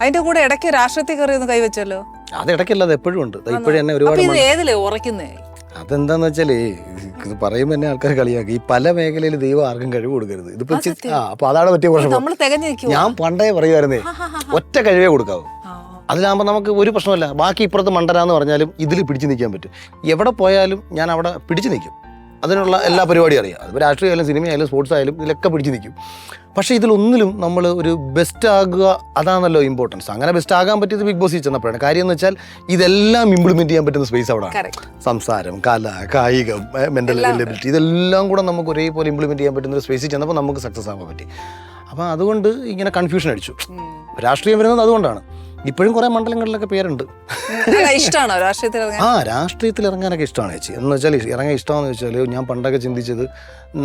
അതിന്റെ കൂടെ ഇടയ്ക്ക് രാഷ്ട്രീയത്തിൽ കയറി ഒന്ന് കൈവച്ചല്ലോ. അത് ഇടയ്ക്കല്ല, അത് എപ്പോഴും ഉണ്ട്. ഇപ്പോഴും എന്നെ ഒരുപാട് ഏതിലേ ഉറക്കുന്നേ? അതെന്താന്ന് വെച്ചാല് ഇത് പറയുമ്പോൾ തന്നെ ആൾക്കാർ കളിയാക്കി. ഈ പല മേഖലയിൽ ദൈവം ആർക്കും കഴിവ് കൊടുക്കരുത്. ഇതിപ്പോ അപ്പൊ അതാണ് പറ്റിയ പ്രശ്നം. ഞാൻ പണ്ടേ പറയുമായിരുന്നേ, ഒറ്റ കഴിവേ കൊടുക്കാവൂ. അതിലാകുമ്പോൾ നമുക്ക് ഒരു പ്രശ്നമല്ല. ബാക്കി ഇപ്പുറത്ത് മണ്ടരാന്ന് പറഞ്ഞാലും ഇതിൽ പിടിച്ചു നിൽക്കാൻ പറ്റും. എവിടെ പോയാലും ഞാൻ അവിടെ പിടിച്ചു നിൽക്കും. അതിനുള്ള എല്ലാ പരിപാടിയും അറിയാം. അതിപ്പോൾ രാഷ്ട്രീയ ആയാലും സിനിമ ആയാലും സ്പോർട്സ് ആയാലും ഇതിലൊക്കെ പിടിച്ചു നിൽക്കും. പക്ഷേ ഇതിലൊന്നിലും നമ്മൾ ഒരു ബെസ്റ്റ് ആകുക, അതാണല്ലോ ഇമ്പോർട്ടൻസ്. അങ്ങനെ ബെസ്റ്റ് ആകാൻ പറ്റിയത് ബിഗ് ബോസിൽ ചെന്നപ്പോഴാണ്. കാര്യം എന്ന് വെച്ചാൽ ഇതെല്ലാം ഇംപ്ലിമെന്റ് ചെയ്യാൻ പറ്റുന്ന സ്പേസ് അവിടെയാണ്. സംസാരം, കല, കായികം, മെന്റൽ എബിലിറ്റി, ഇതെല്ലാം കൂടെ നമുക്ക് ഒരേപോലെ ഇംപ്ലിമെന്റ് ചെയ്യാൻ പറ്റുന്ന ഒരു സ്പേസിൽ ചെന്നപ്പോൾ നമുക്ക് സക്സസ് ആകാൻ പറ്റി. അപ്പം അതുകൊണ്ട് ഇങ്ങനെ കൺഫ്യൂഷൻ അടിച്ചു. രാഷ്ട്രീയം വരുന്നത് അതുകൊണ്ടാണ്. ഇപ്പോഴും കുറെ മണ്ഡലങ്ങളിലൊക്കെ പേരുണ്ട്. ഇഷ്ടമാണോ രാഷ്ട്രീയത്തിൽ? രാഷ്ട്രീയത്തിൽ ഇറങ്ങാനൊക്കെ ഇഷ്ടമാണ് ചേച്ചി. എന്ന് വെച്ചാൽ ഇറങ്ങാൻ ഇഷ്ടമാണെന്ന് വെച്ചാൽ ഞാൻ പണ്ടൊക്കെ ചിന്തിച്ചത്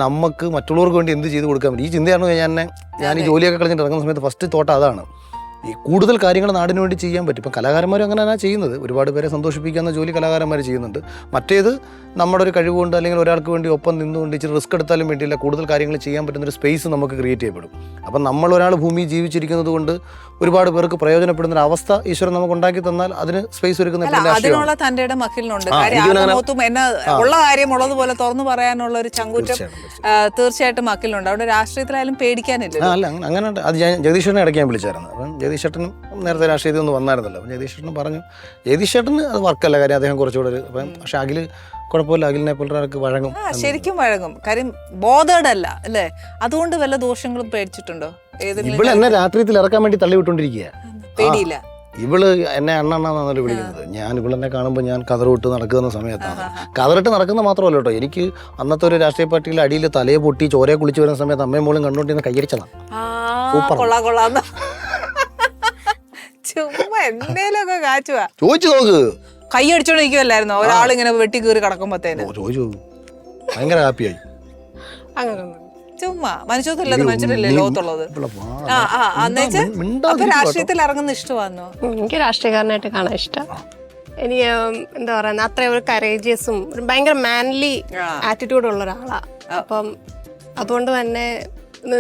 നമുക്ക് മറ്റുള്ളവർക്ക് വേണ്ടി എന്ത് ചെയ്ത് കൊടുക്കാൻ പറ്റും. ഈ ചിന്തയാണ് ഞാൻ ഈ ജോലിയൊക്കെ കളഞ്ഞിട്ട് ഇറങ്ങുന്ന സമയത്ത് ഫസ്റ്റ് തോട്ട് അതാണ്. ഈ കൂടുതൽ കാര്യങ്ങൾ നാടിന് വേണ്ടി ചെയ്യാൻ പറ്റും. ഇപ്പം കലാകാരന്മാരും അങ്ങനെ തന്നെ ചെയ്യുന്നത്. ഒരുപാട് പേരെ സന്തോഷിപ്പിക്കുന്ന ജോലി കലാകാരന്മാർ ചെയ്യുന്നുണ്ട്. മറ്റേത് നമ്മുടെ ഒരു കഴിവുകൊണ്ട് അല്ലെങ്കിൽ ഒരാൾക്ക് വേണ്ടി ഒപ്പം നിന്നുകൊണ്ട് ഇച്ചിരി റിസ്ക് എടുത്താലും വേണ്ടിയില്ല, കൂടുതൽ കാര്യങ്ങൾ ചെയ്യാൻ പറ്റുന്നൊരു സ്പേസ് നമുക്ക് ക്രിയേറ്റ് ചെയ്യപ്പെടും. അപ്പം നമ്മൾ ഒരാൾ ഭൂമിയിൽ ജീവിച്ചിരിക്കുന്നത് കൊണ്ട് ഒരുപാട് പേർക്ക് പ്രയോജനപ്പെടുന്ന ഒരു അവസ്ഥ ഈശ്വരൻ നമുക്ക് ഉണ്ടാക്കി തന്നാൽ അതിന് സ്പേസ് ഒരുക്കുന്ന അതിനുള്ള തന്റെ മക്കളിലുണ്ട്. ഉള്ള കാര്യം ഉള്ളതുപോലെ തുറന്നു പറയാനുള്ള ഒരു ചങ്കൂറ്റം തീർച്ചയായിട്ടും മക്കളിലുണ്ട്. അവിടെ രാഷ്ട്രീയത്തിലായാലും പേടിക്കാനില്ല. അല്ല, അങ്ങനെ അത് ഞാൻ ജഗദീശ്വരനെ ഇടയ്ക്ക് ഞാൻ വിളിച്ചായിരുന്നു. അപ്പം ജഗദീഷ് ചേട്ടനും നേരത്തെ രാഷ്ട്രീയത്തിൽ ഒന്നും വന്നായിരുന്നല്ലോ. അപ്പം ജഗദീഷ് ചേട്ടനും പറഞ്ഞു, ജഗദീഷ് ചേട്ടന് അത് വർക്കല്ല കാര്യം, അദ്ദേഹം കുറച്ചുകൂടെ അപ്പം. പക്ഷെ അഖിൽ കുഴപ്പമില്ല, അഖിലിനെ പോലൊരാൾക്ക് വഴങ്ങും. ശരിക്കും വഴങ്ങും. കാര്യം ബോധേഡല്ല അല്ലേ? അതുകൊണ്ട് വല്ല ദോഷങ്ങളും പേടിച്ചിട്ടുണ്ടോ? ഇവള് എന്നെ രാത്രിയിൽ ഇറക്കാൻ വേണ്ടി തള്ളി വിട്ടോണ്ടിരിക്കുക. പേടിയില്ല. ഇവള് എന്നെ അണ്ണണ്ണാന്നല്ലോ വിളിക്കുന്നത്. ഞാൻ ഇവളെന്നെ കാണുമ്പോൾ ഞാൻ കതറിട്ട് നടക്കുന്ന സമയത്താണ്. കതറിട്ട് നടക്കുന്ന മാത്രമല്ല കേട്ടോ, എനിക്ക് അന്നത്തെ ഒരു രാഷ്ട്രീയ പാർട്ടിയിൽ അടിയിൽ തലയെ പൊട്ടി ചോരയെ കുളിച്ച് വരുന്ന സമയത്ത് അമ്മയും മോളും കണ്ടുകൊണ്ടിരുന്ന കൈയടിച്ചതാണ്. ചോദിച്ചു നോക്ക്. കൈ അടിച്ചോണ്ടിരിക്കുവല്ലായിരുന്നോ ഒരാളിങ്ങനെ വെട്ടി കീറി കിടക്കുമ്പോഴത്തേന്? ചോദിച്ചു, ഭയങ്കര ഹാപ്പിയായി. ചുമ്മാ മനുഷ്യത്തില്ലത് മനുഷ്യരല്ലേ ലോകത്തുള്ളത്. രാഷ്ട്രീയത്തിൽ ഇറങ്ങുന്ന ഇഷ്ടമാണോ? എനിക്ക് രാഷ്ട്രീയക്കാരനായിട്ട് കാണാൻ ഇഷ്ടം. എനിക്ക് എന്താ പറയുക, അത്ര ഒരു കറേജിയസും ഭയങ്കര മാൻലി ആറ്റിറ്റ്യൂഡ് ഉള്ള ഒരാളാണ്. അപ്പം അതുകൊണ്ട് തന്നെ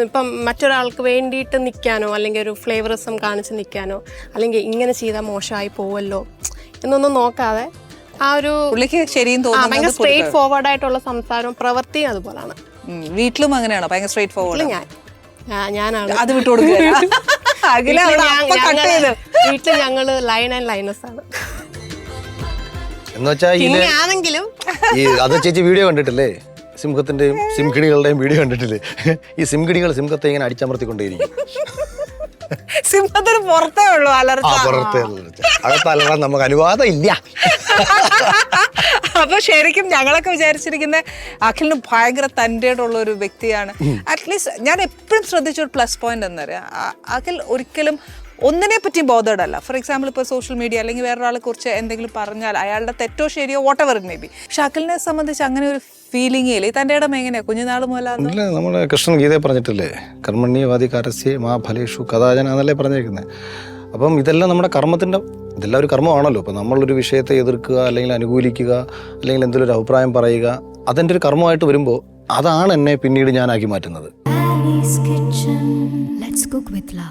ഇപ്പം മറ്റൊരാൾക്ക് വേണ്ടിയിട്ട് നിൽക്കാനോ അല്ലെങ്കിൽ ഒരു ഫ്ലേവറിസം കാണിച്ച് നിൽക്കാനോ അല്ലെങ്കിൽ ഇങ്ങനെ ചെയ്താൽ മോശമായി പോവല്ലോ എന്നൊന്നും നോക്കാതെ ആ ഒരു ഭയങ്കര സ്ട്രേറ്റ് ഫോർവേഡ് ആയിട്ടുള്ള സംസാരവും പ്രവൃത്തിയും അതുപോലാണ്. വീട്ടിലും അങ്ങനെയാണോ? ഭയങ്കര സ്ട്രേറ്റ് ഫോർവേഡ്. ഞാനാണ് അത് വിട്ടുകൊടുക്കുക. വീട്ടിൽ ഞങ്ങള് ലൈൻ ആൻഡ് ലൈനസ് ആണ്. ആണെങ്കിലും അത് ചേച്ചി വീഡിയോ കണ്ടിട്ടില്ലേ? സിംഹത്തിന്റെയും സിംഹിണികളുടെയും വീഡിയോ കണ്ടിട്ടില്ലേ? ഈ സിംഹിണികൾ സിംഹത്തെ ഇങ്ങനെ അടിച്ചമർത്തിക്കൊണ്ടേയിരിക്കും. സിംഹത്തിന് പുറത്തേ ഉള്ളൂ അലർച്ച, അകത്തലറാൻ നമുക്ക് അനുവാദം ഇല്ല. അപ്പൊ ശരിക്കും ഞങ്ങളൊക്കെ വിചാരിച്ചിരിക്കുന്ന അഖിലിന് ഭയങ്കര തൻ്റെയുള്ള ഒരു വ്യക്തിയാണ്. അറ്റ്ലീസ്റ്റ് ഞാൻ എപ്പോഴും ശ്രദ്ധിച്ചൊരു പ്ലസ് പോയിന്റ് എന്നറിയാം, അഖിൽ ഒരിക്കലും ഒന്നിനെ പറ്റിയും ബോധേഡല്ല. ഫോർ എക്സാമ്പിൾ ഇപ്പോൾ സോഷ്യൽ മീഡിയ അല്ലെങ്കിൽ വേറൊരാളെ കുറിച്ച് എന്തെങ്കിലും പറഞ്ഞാൽ അയാളുടെ തെറ്റോ ശരിയോ വോട്ടെവർ ഇറ്റ് മേ ബി. പക്ഷെ അഖിലിനെ സംബന്ധിച്ച് അങ്ങനെ ഒരു ഫീലിംഗ് ഇല്ല. തൻ്റെ ഇടം എങ്ങനെയാ കുഞ്ഞുനാൾ മുതലാണ്? നമ്മുടെ കൃഷ്ണൻ ഗീതയെ പറഞ്ഞിട്ടില്ലേ, കർമ്മണ്യവാദികാരസ്യ മാ ഫലേഷു കഥാചന എന്നല്ലേ പറഞ്ഞേക്കുന്നത്. അപ്പം ഇതെല്ലാം നമ്മുടെ കർമ്മത്തിൻ്റെ, ഇതെല്ലാം ഒരു കർമ്മമാണല്ലോ. അപ്പം നമ്മളൊരു വിഷയത്തെ എതിർക്കുക അല്ലെങ്കിൽ അനുകൂലിക്കുക അല്ലെങ്കിൽ എന്തെങ്കിലും ഒരു അഭിപ്രായം പറയുക, അതെൻ്റെ ഒരു കർമ്മമായിട്ട് വരുമ്പോൾ അതാണ് എന്നെ പിന്നീട് ഞാനാക്കി മാറ്റുന്നത്.